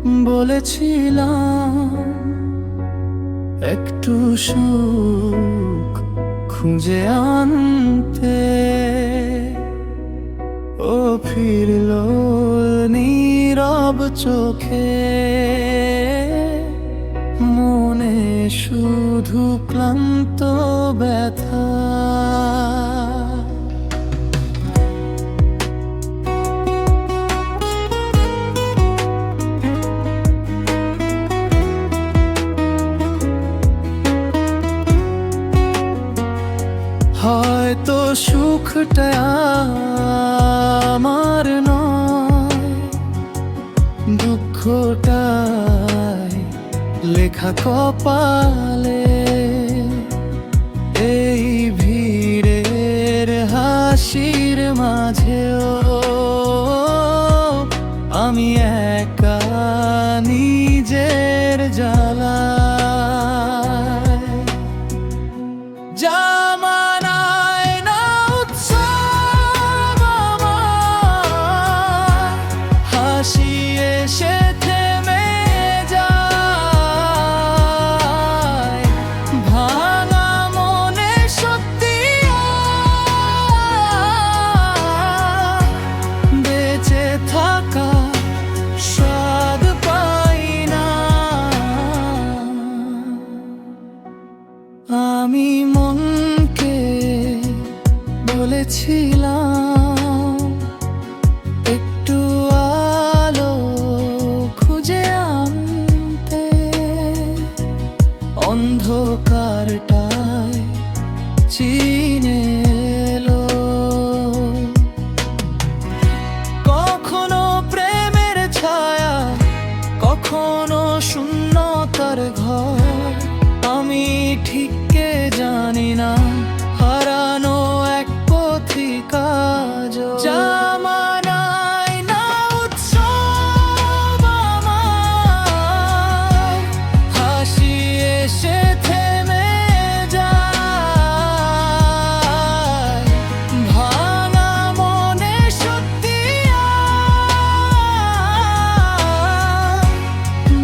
বলেছিলাম একটু সুখ খুঁজে আনতে, ও ফিরল নীরব চোখে, মনে শুধু ক্লান্ত ব্যথা। হয়তো সুখটা আমার নয়, দুঃখটাই লেখা কপালে। এই ভিড়ের হাসির মাঝেও আমি একা নিজের জ্বালায়। জামানায় না উৎসব আমার, হাসি এসে থেমে যায়। ভাঙা মনে সত্যি বেঁচে থাকা স্বাদ পাই না। আমি মনকে বলেছিলাম একটু আলো খুঁজে আনতে, অন্ধকারটায় চিনে এলো। কখনো প্রেমের ছায়া, কখনো শূন্যতার ঘর, আমি ঠিক কে জানি না, হারানো এক পথিকা। জামানায় না উৎসব আমার, হাসি এসে থেমে যায়। ভাঙা মনে সত্যি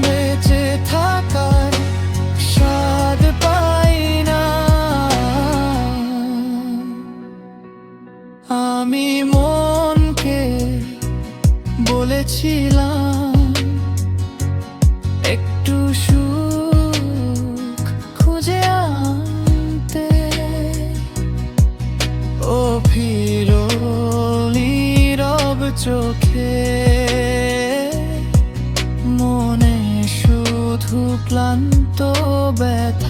বেঁচে থাকার স্বাদ পাই না। আমি মনকে বলেছিলাম একটু সুখ খুঁজে আনতে, ও ফিরল নীরব চোখে, মনে শুধু ক্লান্ত ব্যথা।